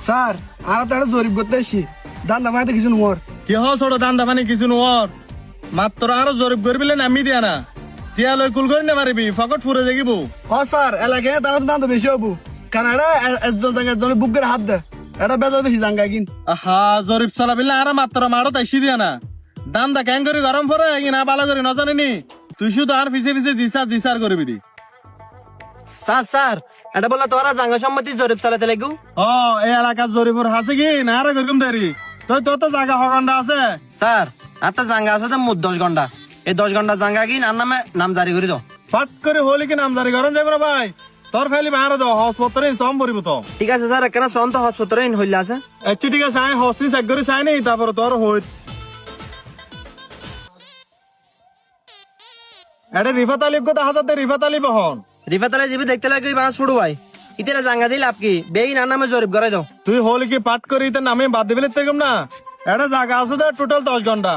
Sir আর তো একটা জরিপ করতে এসছি দান দামাইতে কিছু নোর কি হ ছোট দান দাফানি কিছু নোর মাত্র আরো জরিপ করবিলে নামি দিয়া না টিয়া লই কুল করে নে মারিবি ফকট ফুরে যাগিব। হ স্যার এলাকায় তারা তো দাম তো বেশি হবো কারণ এটা একজন জায়গায় বুকের হাত দেয় এটা বেজার বেশি জাঙ্গা কিন। আহা জরিপ চালাবিলে আর মাত্র মারো তাইছি দিয়া না দান দা ক্যাং করে গরম ফরে না বালা করে নজানি তুই শুধু আর পিছে পিছে জিসার করবি দি। স্যার স্যার এটা বললা তোরা জাঙ্গা সম্মতি জরিপ চালাতে লাগু। ও এই এলাকার জরিপুর হাসে কি না আরে এরকম দেরি তুই তোর তো জায়গা হগন্ডা আছে। স্যার আত্মা জাঙ্গা আছে তো মোট 10 ঘন্টা এই 10 ঘন্টা জাঙ্গা কি আর নামে নাম জারি করে দাও। ফাট করে হলি কি নামদারি করেন যাবে না ভাই তোর ফেলি মারা দাও হসপত্রে সম পড়িব তো। ঠিক আছে স্যার এখানে সন্ত হাসপাতালে হইলে আছে। আচ্ছা ঠিক আছে আই হসি চেক করে চাই নি তারপরে তোর হই এটা রিফাত আলিব কথা হাতাতে রিফাত আলিব হন রিফাতালে যাবি দেখতে লাগে বাস ছুড়ু ভাই ইতেরা জাঙ্গা দিল আপকি বেই না নামে জরিপ করে দাও। তুই হলি কি পাট করি তো নামে বাদ দিবি তেরকম না এটা জায়গা আছে তো টোটাল 10 ঘন্টা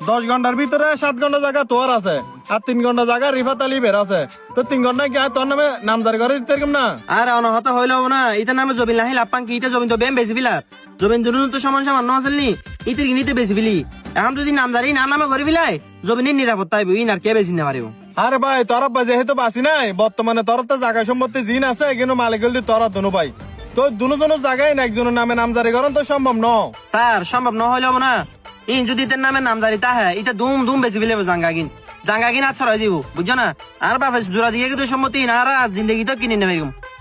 10 ঘন্টার ভিতরে 7 ঘন্টা জায়গা তোর আছে আর 3 ঘন্টা জায়গা রিফাত আলিবের আছে তো 3 ঘন্টা কি আর তোর নামে নামজারি করে দিতে এরকম না। আর অনহত হইলো না ইতে নামে জবিন লাহি লাপাং কি ইতে জবিন তো বেম বেশি বিলা জবিন দুনু তো সমান সমান ন আসলনি ইতে গিনিতে বেশি বিলি এখন যদি নামজারি না নামে করে বিলাই জবিনের নিরাপত্তা আইব ইন আর কে বেশি না পারিব। আরে ভাই তোরা যেহেতু বাসি নাই বর্তমানে তোর তো জায়গা সম্পত্তি জিন আছে কিন্তু মালিক হল তোরা দুনো ভাই তো দুজনের জায়গায় না একজনের নামে নামজারি করেন তো সম্ভব ন। স্যার সম্ভব ন হইলো না ইন যদি ইতের নামে নামজারি তাহে ইতে দুম দুম বেশি বিলে জাঙ্গা কিন আচ্ছা রয়ে দিব বুঝছো না আর বাপে জোড়া দিয়ে কিন্তু সম্মতি না আর আজ জিন্দগি তো কিনে নেবে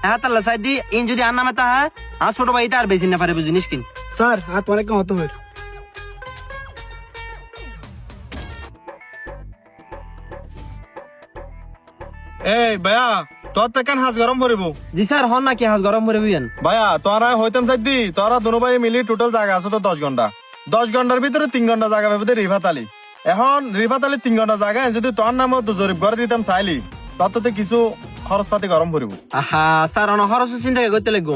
হ্যাঁ তাল্লা সাইড দি ইন যদি আর নামে তাহা আর ছোট ভাই আর বেশি না পারে জিনিস কিন। স্যার আর তোমার কেমন হতো হইল এই ভাইয়া তোর তো কেন হাত গরম পড়িব। জি স্যার হন না কি হাত গরম করে বুঝেন ভাইয়া তোরা হইতাম চাই দি তোরা দুনো ভাই মিলি টোটাল জায়গা আছে তো 10 ঘন্টা 10 ঘন্টার ভিতরে 3 ঘন্টা জায়গা পাবে রিফাত আলী এখন রিফাত আলী 3 ঘন্টা জায়গায় যদি তোর নামে জরিপ করে দিতাম চাইলি তত তো কিছু খরচপাতি গরম পড়িব। আহা স্যার অন খরচ চিন্তা করতে লাগবো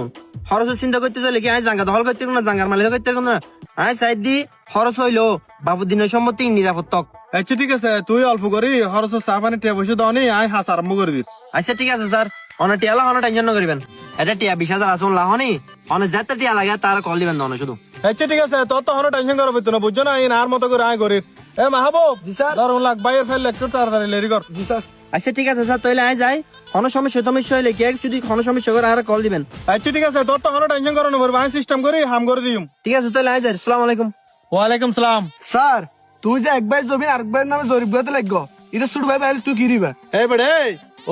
খরচ চিন্তা করতে চাইলে কি আমি জাঙ্গা দখল করতে না জাঙ্গার মালিক করতে না আমি সাইড দি খরচ হইলো বাবুদ্দিনের সম্মতি নিরাপত্তক। আচ্ছা ঠিক আছে তুই অল্প করি খরচ চা পানি টিয়া বসে দাও নি আই হাস আরম্ভ করে দিস। আচ্ছা ঠিক আছে স্যার অনেক টিয়া লাগানো টেনশন না করিবেন এটা টিয়া 20,000 আসুন লাহনি অনেক যাতে টিয়া লাগে তার কল দিবেন না শুধু। আচ্ছা ঠিক আছে তোর তো কোনো টেনশন করা হইতো না বুঝছো না আর মতো করে আয় করিস এ মাহবুব জি স্যার। ধরুন লাখ বাইরের ফেললে একটু তাড়াতাড়ি লেরি কর। জি স্যার। আচ্ছা ঠিক আছে স্যার তাহলে আয় যাই কোনো সমস্যা হইলে কি যদি কোনো সমস্যা করে আর কল দিবেন। আচ্ছা ঠিক আছে তোর তো কোনো টেনশন করানো পড়বে আমি সিস্টেম করি হাম করে দিম। ঠিক আছে তাহলে আয় যাই আসসালামু আলাইকুম। ওয়ালাইকুম সালাম। স্যার তুই যে একবার জমি আরেকবার নামে জরিপ করতে লাগবো এটা ছোট ভাই বাইরে তুই কি দিবা। এই বেড়ে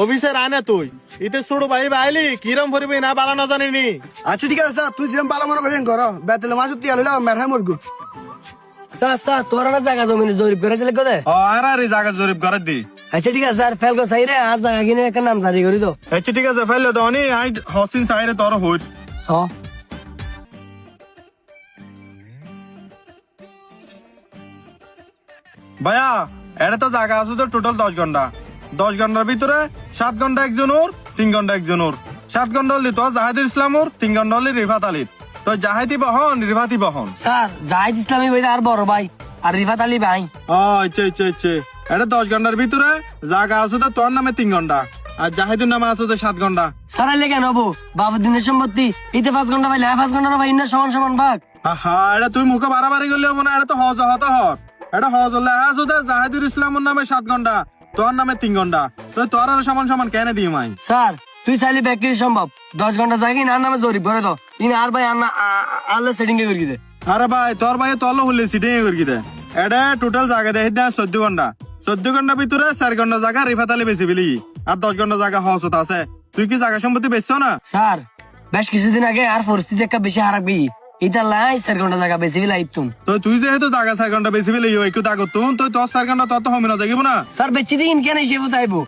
অফিসের আয় না তুই ইতে ছোট ভাই বাইলি কিরম ভরবি না বালা না জানিনি। আচ্ছা ঠিক আছে স্যার তুই যেরকম পালা মনে করেন করো বেতলে মাছ তিয়াল হইলে মের হয় মরগু। স্যার স্যার তোরা না জায়গা জমি জরিপ করে দিলে কোথায়। ও আর আর এই জায়গা জরিপ করে দি। আচ্ছা ঠিক আছে স্যার ফেলকো সাইরে আর জায়গা কিনে একটা নাম জারি করি তো। আচ্ছা ঠিক আছে ফেললে তো অনি আই হসিন সাইরে তোর হইত ছ ভাইয়া এটা তো জায়গা আছে তো টোটাল 10 ঘন্টা 10 ঘন্টার ভিতরে 7 ঘন্টা একজন ওর 3 ঘন্টা একজন ওর 7 ঘন্টা হলি তো জাহিদুল ইসলাম ওর 3 ঘন্টা হলি রিফাত আলীর তো জাহিদি বহন রিফাতি বহন। স্যার জাহিদ ইসলামী ভাই আর বড় ভাই আর রিফাত আলী ভাই। আচ্ছা আচ্ছা আচ্ছা এটা 10 ঘন্টার ভিতরে জায়গা আছে তো তোর নামে 3 ঘন্টা আর জাহিদুর নামে আছে তো 7 ঘন্টা। স্যার আইলে কেন হবো বাবুদ্দিনের সম্পত্তি ইতে 5 ঘন্টা ভাই 5 ঘন্টা না ভাই ইন্না সমান সমান ভাগ। আহা এটা তুই মুখে বাড়াবাড়ি করলে হবো না এটা তো হজ হতে হর এটা হজ হলে আছে তো জাহিদুল ইসলামের নামে 7 ঘন্টা তোর নামে 3 ঘন্টা তো তোর আর সমান সমান কেন দিই মাই। স্যার তুই চাইলে ব্যাকরি সম্ভব 10 ঘন্টা জায়গা ইন আর নামে জরিপ করে তো ইন আর ভাই আল্লাহ সেটিং এ করে দে। আরে ভাই তোর ভাই তল হলে সিটিং করি দে এটা টোটাল জায়গা দেখি দে 14 ঘন্টা 14 ঘন্টার ভিতরে 4 ঘন্টা জায়গা রিফাত আলী বেশি বিলি আর 10 ঘন্টা জায়গা হজ হতে আছে তুই কি জায়গা সম্পত্তি বেচছ না। স্যার বেশ কিছুদিন আগে আর পরিস্থিতি একটা বেশি হারাবি এটা লাই 4 ঘন্টা জায়গা বেশি বিলাই তুম তো তুই যেহেতু জায়গা 4 ঘন্টা বেশি বিলি একটু দাগ তুন তো 10 ঘন্টা তোর তো হমি না দেখিব না। স্যার বেচি দিন কেন হিসেবে তাইবো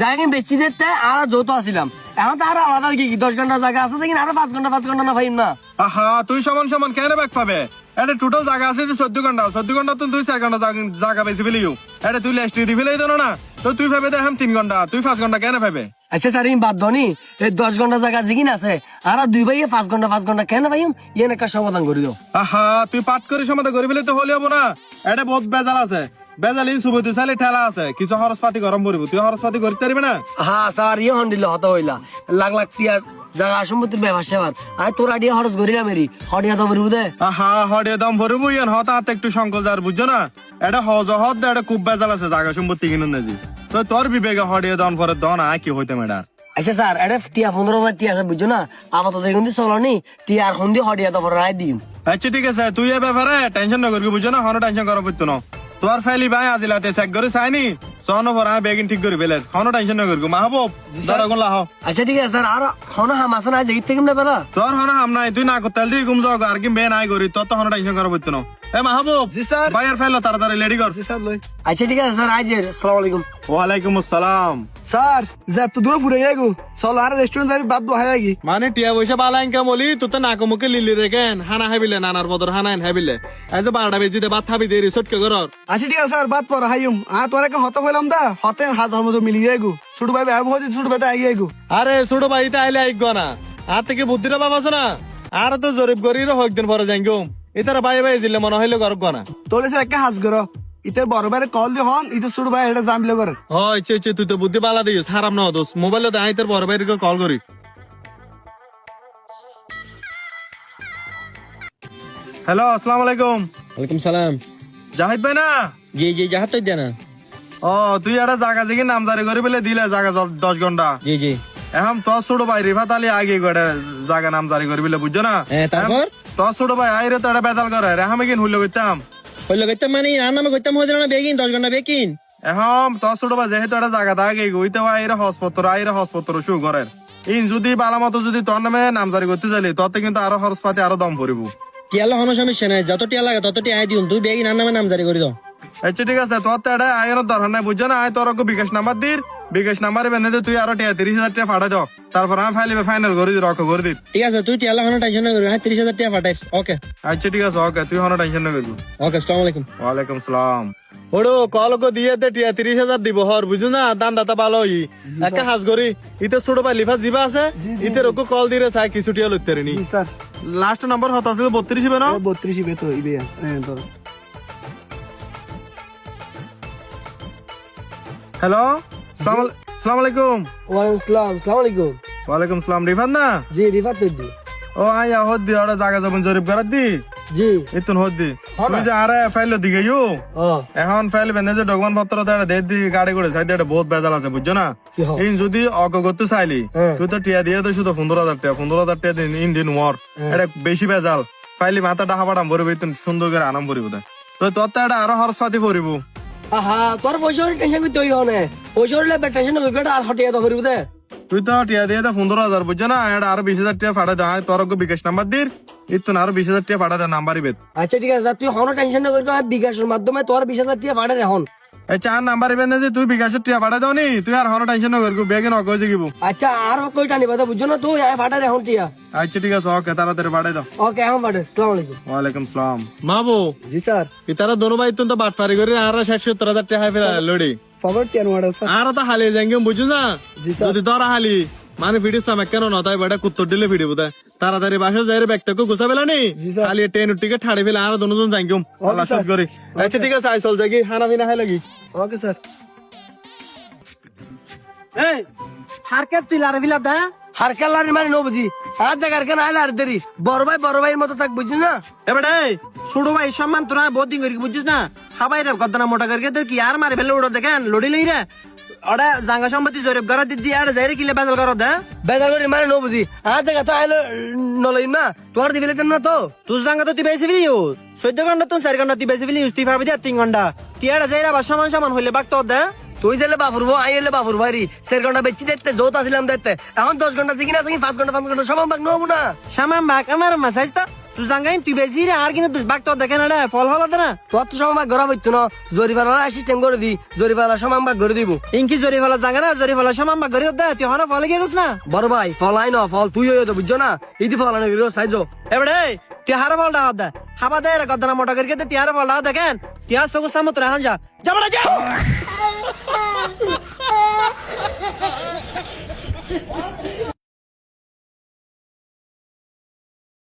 জায়গা বেচি দিতে আর যৌত আসিলাম এখন তো আর আলাদা কি 10 ঘন্টা জায়গা আছে দেখি আর 5 ঘন্টা না ভাইম না। আহা তুই সমান সমান কেন ব্যাগ পাবে এটা টোটাল জায়গা আছে 14 ঘন্টা 14 ঘন্টা তুই 4 ঘন্টা জায়গা বেশি বিলিও এটা তুই লেস্টি দি ফেলাই দেন না তো তুই ভাবে দে 3 ঘন্টা তুই 5 ঘন্টা কেন ভাবে। আচ্ছা স্যার ইন বাদ ধনি এই 10 ঘন্টা জায়গা জিগিন আছে আর 2 ভাইয়ে 5 ঘন্টা কেন ভাইম ইয়েন একটা সমাধান করি দাও। আহা তুই পাট করে সমাধান করে ফেলে তো হলে হবো না এটা বহুত বেজাল আছে বেজাল ইন সুবতি চাইলে ঠেলা আছে কিছু খরচপাতি গরম পড়িব তুই খরচপাতি করতে পারবি না। হ্যাঁ স্যার ইয়ে হন দিল হত হইলা লাখ লাখ টিয়ার জায়গা সম্পত্তির ব্যাপার সেবার আর তোর আইডিয়া খরচ করিলাম এরি হডিয়া তো বলবো দে আহা হড়ে দাম ভরবো ইয়ান হঠাৎ একটু সংকল যার বুঝছো না এটা হজ হদ এটা খুব বেজাল আছে জায়গা সম্পত্তি কিনুন নাজি তো তোর বিবেকে হড়িয়ে দাম পরে দন আয় কি হইতে মেডার আচ্ছা স্যার এটা টিয়া 15,000 টিয়া আছে বুঝছো না আপাতত এখন দিয়ে চলনি টিয়া আর দিয়ে হডিয়া তো রায় দিম আচ্ছা ঠিক আছে তুই এ ব্যাপারে টেনশন না করবি বুঝছো না হনো টেনশন করা পড়তো না তোর ফেলি ভাই আজিলাতে চেক করে চাইনি সন পর আমি বেগিন ঠিক করে বেলে হনো টেনশন না করবি মাহবুব দরগুন লাহ আচ্ছা ঠিক আছে স্যার আর হনো হাম আছে না যেগির থেকে না পেলা তোর হনো হাম নাই তুই না করতে দি গুম যাও আর কি বে নাই করি তোর তো হনো টেনশন করা পড়তো না এ মাহবুব জি স্যার। ভাইয়ার ফেলো তাড়াতাড়ি রেডি কর জি স্যার লই আচ্ছা ঠিক আছে স্যার আইজের আসসালামু আলাইকুম ওয়ালাইকুম আসসালাম স্যার যা তো দূর ফুরে যাই গো চল আর রেস্টুরেন্ট যাই বাদ দো হাই গি মানে টিয়া পয়সা বালা ইনকাম বলি তো তো নাক মুখে লিলি রেখেন হানা হাবিলে নানার বদর হানাইন হাবিলে আজ 12টা বেজিতে ভাত খাবি দেরি সটকে ঘর আচ্ছা ঠিক আছে স্যার বাদ পর হাইম তোর একটা হত হইলাম দা হতে হাজার মতো মিলি যাই গো ছোট ভাই ভাই হইছে ছোট ভাই আগে গো আরে ছোট ভাই তাইলে আইগ না আর থেকে বুদ্ধিটা পাবাছ না আর তো জরিপ করির হোক দিন পরে যাই গো ইতারা ভাই ভাই দিলে মনে হইলে গরব না তোলে স্যার একটা হাজ করো ইতে বড় ভাই কল দি হন ইতে ছোট ভাই এটা জামলে করে হয় চে চে তুই তো বুদ্ধি বালা দিস হারাম না দোস মোবাইলে দাই তোর বড় ভাইকে কল করি হ্যালো আসসালামু আলাইকুম ওয়ালাইকুম সালাম জাহিদ ভাই না জি জি যাহাত তো দেনা ও তুই একটা জায়গা থেকে নামজারি করে পেলে দিলে জায়গা 10 ঘন্টা জি জি এখন তোর ছোট ভাই রিফাত আলী আগে গোটা জায়গা নামজারি করে পেলে বুঝছো না তারপর তোর ছোট ভাই আইরে তো একটা বেতাল করে রেহামে কিন হইলে করতাম হইলো গইতাম মানে আর নামে গইতাম হইলো না বেগিন 10 ঘন্টা বেকিন এখন তোর ছোট ভাই যেহেতু একটা জায়গা থাকে গইতে আইরে হসপত্র শু করেন ইন যদি বালা মতো যদি তোর নামে নামজারি করতে চাইলি তোতে কিন্তু আরো খরচ পাতি আরো দম পড়িব টিয়ালা হনো সমস্যা নাই যত টিয়া লাগে তত টিয়া আই দিউন তুই বেগিন আর নামে নাম জারি করে দাও আচ্ছা ঠিক আছে তোর তো এটা আয়ের দরকার নাই বুঝছো না আয় তোর বিকাশ নাম্বার দির বিকাশ নাম্বারে বেঁধে তুই আরো 30,000 টাকা ফাটা দাও তারপর আমি ফাইনাল করে দি রক করে দি ঠিক আছে তুই টিয়ালা হনো টেনশন না করিস 30,000 টাকা ফাটাইস ওকে আচ্ছা ঠিক আছে ওকে তুই হনো টেনশন না করবি ওকে আসসালামু আলাইকুম ওয়ালাইকুম সালাম ওড়ো কল কো দিয়ে দে 30,000 দিব হর বুঝু না দান দাতা ভালো হই একটা হাজ করি ইতে ছোট ভাই লিফা জিবা আছে ইতে রকো কল দিরে চাই কিছু টিয়া লইতে নি জি স্যার লাস্ট নাম্বার হতা আছে 32 হবে না 32 ইবে তো ইবে ধর হ্যালো সালাম আলাইকুম ওয়ালাইকুম আসসালাম আসসালামু আলাইকুম ওয়ালাইকুম সালাম রিফাত না জি রিফাত তো দি ও আয়া হদ্দি ওটা জায়গা যাবেন জরিপ করার দি জি ইতুন হদ্দি তুই যে আরে ফাইল দিকে ইউ ও এখন ফাইল বেঁধে যে ডকুমেন্ট পত্র দেড় দে দি গাড়ি করে সাইড এটা বহুত বেজাল আছে বুঝছো না কি হয়? ইন যদি অগগত চাইলি হ্যাঁ। তুই তো টিয়া দিয়ে তো শুধু 15,000 টাকা দিন ইন দিন ওর এটা বেশি বেজাল ফাইলি মাথা ডাহা পাঠাম ভরবি তুই সুন্দর করে আরাম ভরিব তো তোর তো এটা আরো খরচ পাতি ভরিব আহা তোর পয়সা টেনশন করতে হই হনে পয়সা হলে টেনশন করবি আর হটিয়া তো করিব দে তুই তো টিয়া দিয়ে 15,000 বুঝছো না এটা আরো 20,000 টাকা ফাটা দেয় তোর বিকাশ নাম্বার দির ইতুন আরো 20,000 টাকা ফাটা দেয় নাম্বারই বেদ আচ্ছা ঠিক আছে তুই হনো টেনশন না করিস আমি বিকাশের মাধ্যমে তোর 20,000 টাকা পাঠাই এখন এই চার নাম্বারই বেঁধে যে তুই বিকাশের টাকা ফাটা দাও নি তুই আর হনো টেনশন না করবি বেগে নক হয়ে যাবি আচ্ছা আর কইটা নিবা তো বুঝছো না তুই আয় পাঠাই এখন টিয়া আচ্ছা ঠিক আছে ওকে তাড়াতাড়ি ফাটাই দাও ওকে এখন পাঠাই আসসালামু আলাইকুম ওয়ালাইকুম সালাম মাবু জি স্যার ইতারা দোনো ভাই তো বাটপারি করে আর 60-70,000 টাকা হাই ফেলা লড়ি ফরওয়ার্ড টিয়ার মডেল স্যার আর তো হালি যাঙ্গে বুঝু না জি স্যার। যদি তোরা হালি মানে ভিডিও সামে কেন না তাই বেটা কুত্তর দিলে ভিডিও বোধ তাড়াতাড়ি বাসা যাই ব্যাগটাকে গুছা ফেলা নি জি স্যার। খালি ট্রেন উঠিকে ঠাড়ি ফেলে আর দোনোজন যাঙ্গিম আল্লাহ স্যার। শুট করি আচ্ছা ঠিক আছে আই চল যাগি হানা ফিনা হাই লাগি ওকে স্যার এই হারকে তুই লারে বিলা দা হারকালার মানে নো বুঝি আর জায়গার কেন আইলা আর দেরি বড় ভাই মতো থাক বুঝছিস না এবারে ছোট ভাই সম্মান তোরা বহুত দিন করি বুঝছিস না হাবাই রে গদনা মোটা করকে তোর কি আর মারে ফেলে উড়ো দেখেন লড়ি লই রে ওটা জাঙ্গা সম্পত্তি জরিপ করা দিদি আর যাইরে কিলে বাদল করা দা বেদাগরি মানে নো বুঝি আর জায়গা তো আইলো নলই না তোর দিবিলে না তো তুই জাঙ্গা তো তুই বেশি ফেলি 14 ঘন্টা তুই 4 ঘন্টা তুই বেশি ফেলি তুই ভাবি দে 3 ঘন্টা তুই আর যাইরা বা সমান সমান হইলে বাক তো দা তুই যেলে বাপুর আই এলে বাপুর ভাইরি 4 ঘন্টা বেচি দেখতে যৌত আসিলাম দেখতে এখন 10 ঘন্টা জিগিনা আসি 5 ঘন্টা সমান ভাগ নবো না সামান বাক আমার মাসাইজ তা তুই জাঙ্গাইন তুই বেশি রে আর কিনা তুই বাক তো দেখেন না ফল হল না তোর তো সমান ভাগ ঘরা বইতো না জরিপালা সিস্টেম করে দি জরিপালা সমান ভাগ করে দিব ইনকি জরি ফল জাঙ্গা না জরি ফল সমান বাক করে দে তুই হনা ফল গিয়ে গছ না বড় ভাই ফল আই না ফল তুই হইতো তো বুঝছো না ইদি ফল আনে গিরো সাইজো এবারে তুই হারা ফল দাও দে হাবা দে রে গদনা মোটা করকে তুই হারা ফল দাও দেখেন তুই আর সগু সামত রাহন যা যাবড়া যা